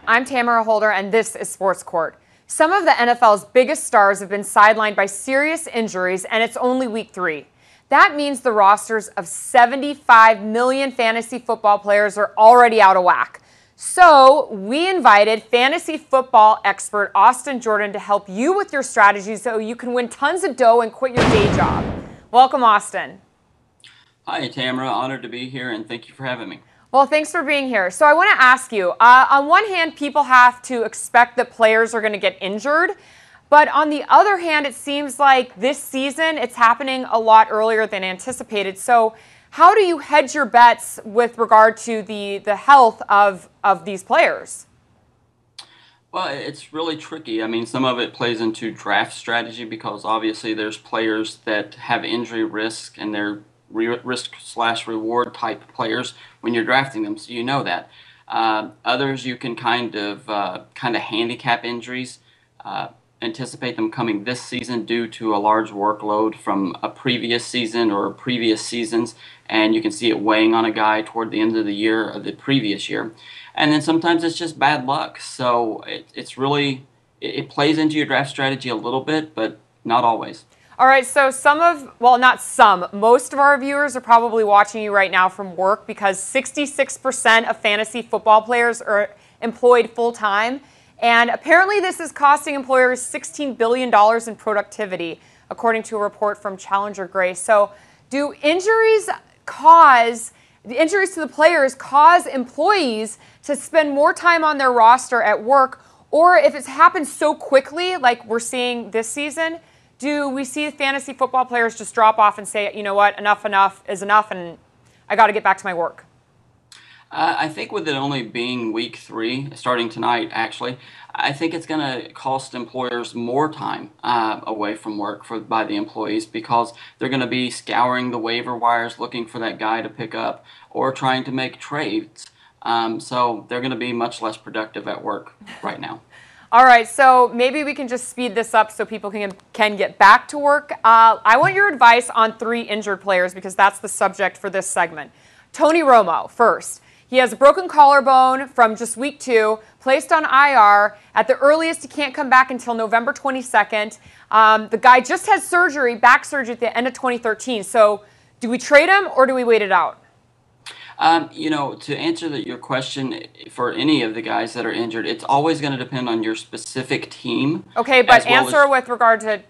I'm Tamara Holder, and this is Sports Court. Some of the NFL's biggest stars have been sidelined by serious injuries, and it's only week 3. That means the rosters of 75 million fantasy football players are already out of whack. So we invited fantasy football expert Austin Jordan to help you with your strategy so you can win tons of dough and quit your day job. Welcome, Austin. Hi, Tamara. Honored to be here, and thank you for having me. Well, thanks for being here. So I want to ask you, on one hand, people have to expect that players are going to get injured. But on the other hand, it seems like this season, it's happening a lot earlier than anticipated. So how do you hedge your bets with regard to the health of these players? Well, it's really tricky. I mean, some of it plays into draft strategy because obviously there's players that have injury risk and they're risk/reward type players when you're drafting them, so you know that. Others you can kind of handicap injuries, anticipate them coming this season due to a large workload from a previous season or previous seasons, and you can see it weighing on a guy toward the end of the year or the previous year. And then sometimes it's just bad luck. So it plays into your draft strategy a little bit, but not always. All right, so most of our viewers are probably watching you right now from work because 66% of fantasy football players are employed full-time. And apparently this is costing employers $16 billion in productivity, according to a report from Challenger Gray. So do injuries to the players cause employees to spend more time on their roster at work? Or if it's happened so quickly, like we're seeing this season, do we see fantasy football players just drop off and say, you know what, enough is enough and I got to get back to my work? I think with it only being week 3, starting tonight actually, I think it's going to cost employers more time away from work by the employees because they're going to be scouring the waiver wires looking for that guy to pick up or trying to make trades. So they're going to be much less productive at work right now. All right, so maybe we can just speed this up so people can get back to work. I want your advice on 3 injured players because that's the subject for this segment. Tony Romo, first. He has a broken collarbone from just week 2, placed on IR. At the earliest, he can't come back until November 22nd. The guy just had surgery, back surgery at the end of 2013. So do we trade him or do we wait it out? To answer your question, for any of the guys that are injured, it's always going to depend on your specific team. Okay, but answer with regard to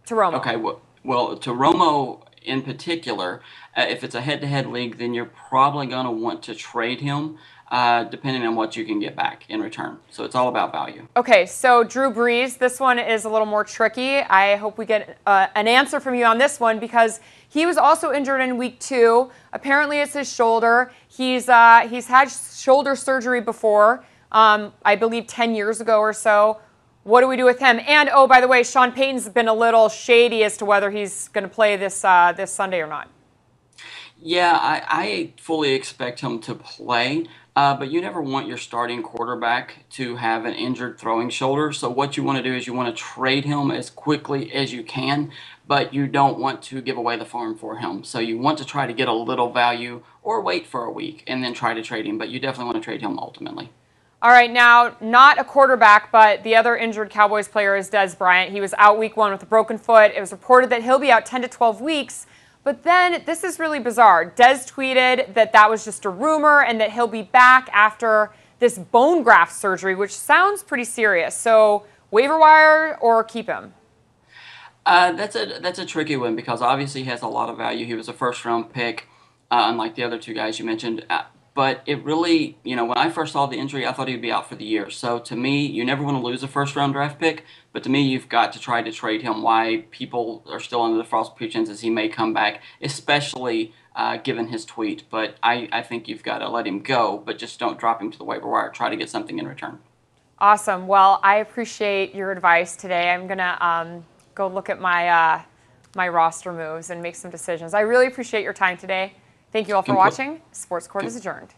Romo. Okay, well, to Romo in particular, if it's a head-to-head league, then you're probably going to want to trade him, depending on what you can get back in return. So it's all about value. Okay, so Drew Brees, this one is a little more tricky. I hope we get an answer from you on this one because he was also injured in week 2. Apparently, it's his shoulder. He's had shoulder surgery before, I believe 10 years ago or so. What do we do with him? And, oh, by the way, Sean Payton's been a little shady as to whether he's going to play this Sunday or not. Yeah, I fully expect him to play, but you never want your starting quarterback to have an injured throwing shoulder. So what you want to do is you want to trade him as quickly as you can, but you don't want to give away the farm for him. So you want to try to get a little value or wait for a week and then try to trade him, but you definitely want to trade him ultimately. All right, now, not a quarterback, but the other injured Cowboys player is Dez Bryant. He was out week 1 with a broken foot. It was reported that he'll be out 10 to 12 weeks. But then, this is really bizarre. Dez tweeted that was just a rumor and that he'll be back after this bone graft surgery, which sounds pretty serious. So, waiver wire or keep him? That's a tricky one because obviously he has a lot of value. He was a first-round pick, unlike the other 2 guys you mentioned. But it really, when I first saw the injury, I thought he'd be out for the year. So to me, you never want to lose a first-round draft pick. But to me, you've got to try to trade him. Why people are still under the false pretenses he may come back, especially given his tweet. But I think you've got to let him go, but just don't drop him to the waiver wire. Try to get something in return. Awesome. Well, I appreciate your advice today. I'm going to go look at my roster moves and make some decisions. I really appreciate your time today. Thank you all for watching. Sports Court is adjourned.